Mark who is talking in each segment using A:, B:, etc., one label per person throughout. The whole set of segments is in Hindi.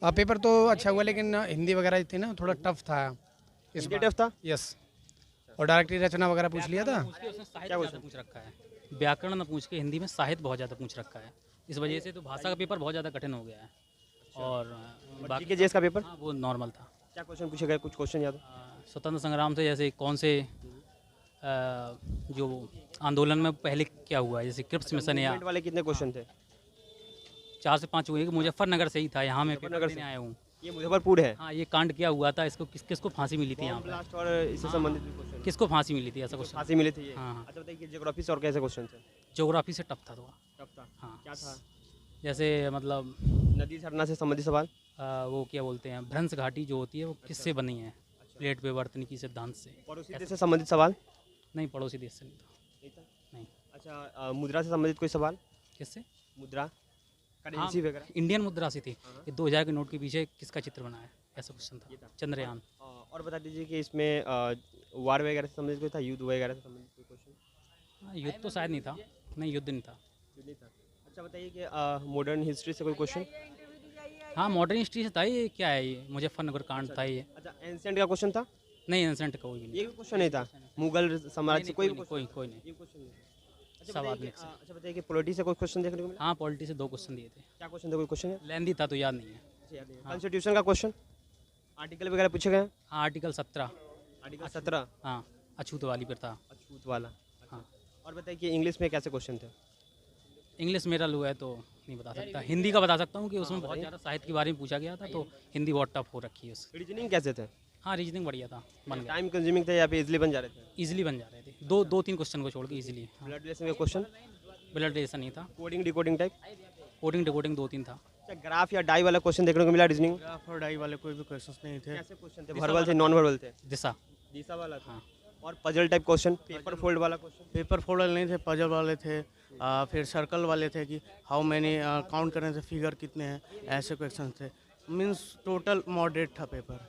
A: पेपर तो अच्छा हुआ, लेकिन हिंदी वगैरह थी ना, थोड़ा टफ था इस
B: हिंदी
A: बार।
B: टफ था?
A: यस, और डायरेक्टरी रचना वगैरह पूछ लिया था।
C: उसके उसने साहित्य ज़्यादा पूछ रखा है, व्याकरण न पूछ के हिंदी में साहित्य बहुत ज़्यादा पूछ रखा है। इस वजह से तो भाषा का पेपर बहुत ज़्यादा कठिन हो गया है। और बाकी
B: जीके जीएस का पेपर
C: हाँ, वो नॉर्मल था।
B: क्या क्वेश्चन पूछे गए, कुछ क्वेश्चन याद हो?
C: स्वतंत्र संग्राम से जैसे कौन से जो आंदोलन में पहले क्या हुआ है, जैसे क्रिप्स मिशन या
B: मूवमेंट वाले कितने क्वेश्चन थे?
C: 4 से 5 हुए। मुजफ्फरनगर से ही था, यहाँ मैं पेपर
B: मुजफ्फरनगर
C: देने
B: से?
C: आया हूँ।
B: ये मुजफ्फरपुर है।
C: हाँ, ये कांड क्या हुआ था, इसको किसको फांसी मिली थी यहाँ पर,
B: ब्लास्ट और इससे संबंधित भी क्वेश्चन
C: किसको फांसी मिली थी, ऐसा कुछ।
B: फांसी मिली थी ये?
C: हाँ, हाँ।
B: अच्छा बताइए, ज्योग्राफी से और कैसे क्वेश्चन थे?
C: ज्योग्राफी से टफ था थोड़ा।
B: टफ था?
C: हाँ,
B: क्या था?
C: जैसे मतलब
B: नदी झरना से संबंधित सवाल?
C: वो क्या बोलते हैं, भ्रंश घाटी जो होती है वो किससे बनी है, प्लेट विवर्तनिकी सिद्धांत से।
B: पड़ोसी देश से संबंधित सवाल?
C: नहीं, पड़ोसी देश से नहीं था।
B: नहीं था?
C: नहीं।
B: अच्छा, मुद्रा से संबंधित कोई सवाल?
C: किससे?
B: मुद्रा,
C: हाँ,
B: करेंसी वगैरह?
C: इंडियन मुद्रा से थी। ये 2000 के नोट के पीछे किसका चित्र बना है, ऐसा क्वेश्चन
B: ये
C: था।
B: था।
C: चंद्रयान।
B: और बता दीजिए कि इसमें वार वगैरह से संबंधित कोई था, युद्ध वगैरह से संबंधित कोई क्वेश्चन?
C: हाँ, युद्ध तो शायद नहीं था। नहीं, युद्ध नहीं था।
B: नहीं था। अच्छा बताइए कि मॉडर्न हिस्ट्री से कोई क्वेश्चन?
C: हाँ, मॉडर्न हिस्ट्री से था। ये क्या है, ये मुजफ्फरनगर कांड था ये।
B: अच्छा, एंसेंट का क्वेश्चन था?
C: नहीं, एंसेंट का कोई भी नहीं।
B: ये भी क्वेश्चन नहीं था? मुगल साम्राज्य से कोई
C: कोई नहीं, कोई नहीं।
B: ये क्वेश्चन नहीं? अच्छा
C: सब
B: बताइए
C: आदमी
B: कि- अच्छा बताइए कि पॉलिटी से कोई क्वेश्चन देखने को मिला?
C: हाँ, पॉलिटी से 2 क्वेश्चन दिए थे।
B: क्या क्वेश्चन था, कोई क्वेश्चन है?
C: लेंदी था तो याद नहीं है।
B: कॉन्स्टिट्यूशन का क्वेश्चन, आर्टिकल वगैरह पूछे गए हैं?
C: हाँ, आर्टिकल 17।
B: आर्टिकल 17
C: हाँ, अछूत वाली पर था।
B: अछूत वाला।
C: हाँ।
B: और बताइए कि इंग्लिश में कैसे क्वेश्चन थे?
C: इंग्लिश मेरा लो है तो नहीं बता सकता। हिंदी का बता सकता हूँ कि उसमें बहुत ज़्यादा साहित्य के बारे में पूछा गया था, तो हिंदी बहुत टफ हो रखी है उसकी।
B: रीजनिंग कैसे थे?
C: हाँ, रीजनिंग बढ़िया था, बन गया।
B: टाइम कंज्यूमिंग थे या फिर इजीली बन जा रहे थे?
C: इजीली बन जा रहे थे। 2-3 क्वेश्चन को छोड़ के इजीली। हाँ,
B: ब्लड रिलेशन का क्वेश्चन?
C: ब्लड रिलेशन नहीं था।
B: Coding decoding type?
C: Coding decoding 2-3 था।
B: क्या ग्राफ या डाई वाला क्वेश्चन देखने को मिला रीजनिंग?
D: ग्राफ और डाई वाले कोई भी क्वेश्चंस नहीं थे।
B: कैसे क्वेश्चन थे, वर्बल थे नॉन वर्बल थे?
C: दिशा।
B: दिशा वाला था।
C: हाँ।
B: और puzzle type question, paper fold वाला क्वेश्चन?
D: पेपर फोल्डर नहीं थे, पजल वाले थे। फिर सर्कल वाले थे कि हाउ मैनी काउंट करने से फिगर कितने हैं, ऐसे क्वेश्चन थे। मीन्स टोटल मॉडरेट था पेपर।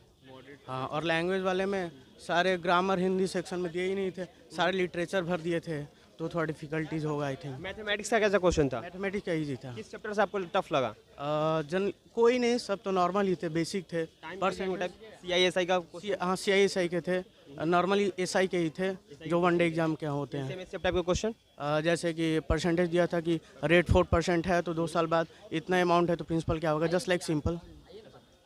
D: हाँ, और लैंग्वेज वाले में सारे ग्रामर हिंदी सेक्शन में दिए ही नहीं थे, सारे लिटरेचर भर दिए थे, तो थोड़ा डिफिकल्टीज होगा आई थिंक।
B: मैथमेटिक्स का कैसा क्वेश्चन था?
D: मैथमेटिक्स का ईजी था।
B: किस चैप्टर से आपको टफ लगा?
D: कोई नहीं, सब तो नॉर्मल ही थे, बेसिक थे।
B: CISI का
D: हाँ, CISI के थे, नॉर्मली SI के ही थे जो वनडे एग्जाम के होते हैं।
B: टाइप का क्वेश्चन?
D: जैसे कि परसेंटेज दिया था कि रेट 4% है तो 2 साल बाद इतना अमाउंट है तो प्रिंसिपल क्या होगा, जस्ट लाइक सिंपल।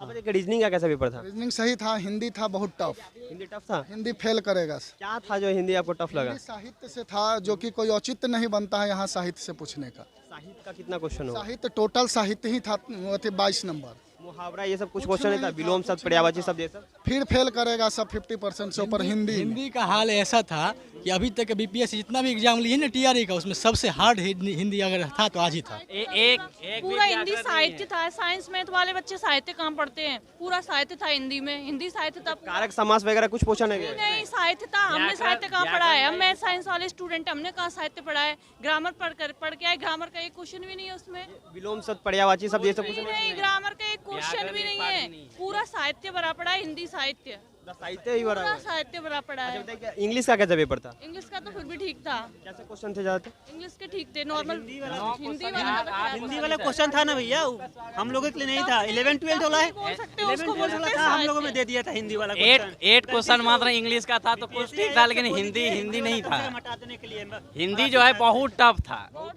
B: अब देखिए रीजनिंग का कैसा पेपर था?
E: रीजनिंग सही था, हिंदी था बहुत टफ।
B: हिंदी टफ था?
E: हिंदी फेल करेगा।
B: क्या था जो हिंदी आपको टफ लगा?
E: हिंदी साहित्य से था, जो कि कोई औचित्य नहीं बनता है यहाँ साहित्य से पूछने का।
B: साहित्य का कितना क्वेश्चन होगा?
E: साहित्य टोटल साहित्य ही था, वो थे 22 नंबर।
B: मुहावरा ये सब कुछ क्वेश्चन नहीं था? विलोम शब्द, पर्यायवाची शब्द ये सब?
E: फिर फेल करेगा सब 50% से ऊपर हिंदी।
F: हिंदी का हाल ऐसा था कि अभी तक BPSC जितना भी एग्जाम लिए ना TRE का, उसमें सबसे हार्ड हिंदी अगर था तो आज ही था।
G: पूरा हिंदी साहित्य था। साइंस मैथ वाले बच्चे साहित्य कहाँ पढ़ते हैं, पूरा साहित्य था हिंदी में। हिंदी साहित्य था पूरा।
B: कारक समास वगैरह कुछ पूछा नहीं गया?
G: नहीं, साहित्य था। हमने साहित्य कहाँ पढ़ा है? हम मैथ साइंस वाले स्टूडेंट, हमने कहाँ साहित्य पढ़ा है? ग्रामर पढ़ के आए, ग्रामर का एक क्वेश्चन भी नहीं है उसमें।
B: विलोम शब्द, पर्यायवाची शब्द ये सब कुछ
G: नहीं, ग्रामर का एक क्वेश्चन भी नहीं है। पूरा साहित्य भरा पड़ा है, हिंदी साहित्य
B: साहित्य ही
G: पूरा साहित्य भरा पड़ा है।
B: बताइए इंग्लिश का कैसा पेपर था?
G: इंग्लिश का तो फिर भी ठीक था।
B: कैसे क्वेश्चन थे ज्यादातर?
G: इंग्लिश के ठीक थे, नॉर्मल। हिंदी
H: वाला क्वेश्चन था ना भैया, हम लोगों के लिए नहीं था। 11-12 वाला है,
G: बोल सकते हो, उसको बोल सकते हैं
H: था, हम लोगों
G: साहित्य।
H: में दे दिया था हिंदी वाला
I: 8 क्वेश्चन मात्र इंग्लिश का था तो कुछ ठीक था, लेकिन हिंदी नहीं था।
H: हटा देने के लिए
I: हिंदी जो है बहुत टफ था।
G: बहुत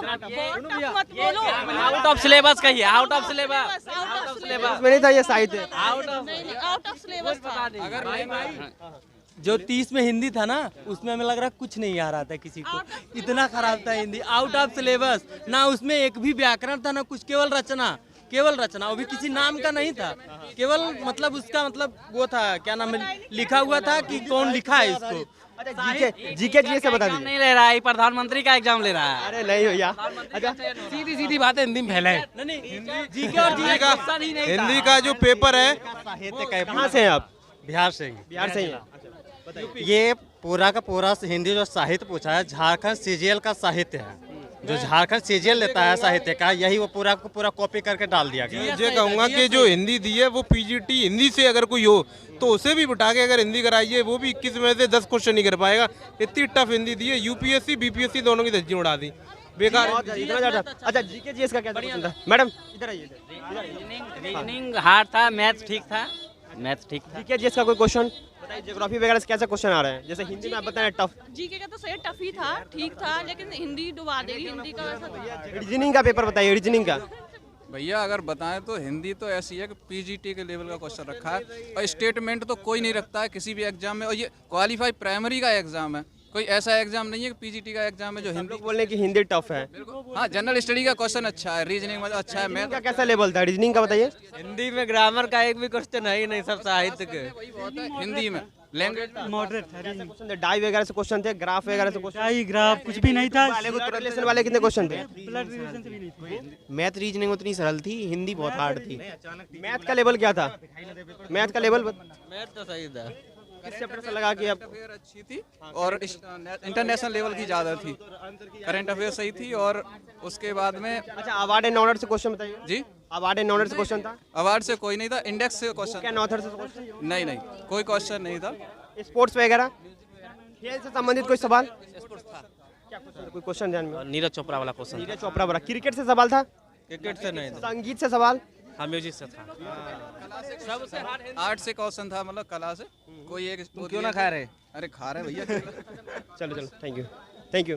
G: मत बोलो।
I: आउट ऑफ सिलेबस कहिए, आउट ऑफ सिलेबस।
B: उसमें नहीं था ये साहित्य?
I: Out of
G: out of syllabus था।
J: जो 30 में हिंदी था ना, उसमें हमें लग रहा कुछ नहीं आ रहा था किसी को, इतना खराब था हिंदी, आउट ऑफ सिलेबस। ना उसमें एक भी व्याकरण था ना कुछ, केवल रचना, वो भी किसी नाम का नहीं था, केवल मतलब उसका मतलब वो था, क्या नाम है, लिखा हुआ था कि कौन लिखा है इसको।
B: जीके से बता दीजिए।
I: नहीं ले रहा है, प्रधानमंत्री का एग्जाम ले रहा है।
B: अरे नहीं भैया, अच्छा
J: सीधी बात है, हिंदी में फैलाए।
I: जीके और जीके का
K: हिंदी का जो पेपर है,
B: कहाँ से हैं आप?
J: बिहार से ही।
B: बिहार से ही हैं?
J: ये पूरा का पूरा हिंदी जो साहित्य पूछा है, झारखंड CGL का साहित्य है, जो झारखंड CGL लेता है साहित्य का, यही वो पूरा को पूरा कॉपी करके डाल दिया गया।
K: ये कहूँगा कि जो हिंदी दी है वो PGT हिंदी से अगर कोई हो तो उसे भी बिठा के अगर हिंदी कराइए, वो भी 21 में से 10 क्वेश्चन नहीं कर पाएगा। इतनी टफ हिंदी दी है, UPSC BPSC दोनों की धज्जी उड़ा दी। बेकार
B: बहुत इतना ज़्यादा। अच्छा जीके जीएस का कैसा क्वेश्चन था मैडम? इधर आइए
I: रीजनिंग हार्ड था, मैथ्स ठीक था, मैथ्स ठीक था।
B: जीके जीएस का कोई क्वेश्चन बताइए, ज्योग्राफी वगैरह से कैसा क्वेश्चन आ रहा है? जैसे हिंदी में आप बताएं टफ,
G: जीके का तो सही टफ ही था, ठीक था, लेकिन हिंदी डुबा देगी, हिंदी का वैसा था।
B: रीजनिंग का पेपर बताइए, रीजनिंग का।
L: भैया अगर बताएं तो हिंदी तो ऐसी है कि पीजीटी के लेवल का क्वेश्चन रखा है और स्टेटमेंट तो कोई नहीं रखता है किसी भी एग्जाम में, और ये क्वालिफाई प्राइमरी का एग्जाम है, कोई ऐसा एग्जाम नहीं है कि पीजीटी का एग्जाम है जो हिंदी
B: बोलने की हिंदी टफ है।
L: हाँ, जनरल स्टडी का क्वेश्चन अच्छा है, रीजनिंग में अच्छा है। मैथ
B: का कैसा लेवल था रीजनिंग का बताइए?
J: हिंदी में ग्रामर का एक भी क्वेश्चन है ही नहीं, सब साहित्य के।
L: हिंदी में लैंग्वेज
H: मॉडरेट था।
B: डाई वगैरह से क्वेश्चन थे, ग्राफ वगैरह से क्वेश्चन?
H: डाई ग्राफ कुछ भी नहीं था।
B: रिलेशन वाले कितने क्वेश्चन थे?
H: ब्लड रिलेशन से भी नहीं थे।
B: मैथ रीजनिंग उतनी सरल थी, हिंदी बहुत हार्ड थी। मैथ का लेवल क्या था? मैथ का लेवल
J: मैथ तो सही था।
B: किस चैप्टर से लगा कि अब
L: अच्छी थी और इंटरनेशनल लेवल की ज़्यादा थी, करंट अफेयर सही थी। और उसके बाद में
B: अच्छा अवार्ड एंड ऑनर से क्वेश्चन बताइए
L: जी।
B: अवार्ड एंड ऑनर से क्वेश्चन था?
L: अवार्ड से कोई नहीं था, इंडेक्स से क्वेश्चन।
B: कैन ऑथर से क्वेश्चन?
L: नहीं नहीं, कोई क्वेश्चन नहीं था।
B: स्पोर्ट्स वगैरह खेल से संबंधित कोई सवाल? क्या क्वेश्चन, कोई क्वेश्चन ध्यान में?
I: नीरज चोपड़ा वाला क्वेश्चन।
B: नीरज चोपड़ा वाला। क्रिकेट से सवाल था?
J: क्रिकेट से नहीं था।
B: संगीत से सवाल?
I: हाँ, म्यूजिक से था।
L: आर्ट से क्वेश्चन था, मतलब कला से कोई एक।
J: क्यों ना खा रहे?
L: अरे खा रहे भैया।
B: चलो चलो, थैंक यू थैंक यू।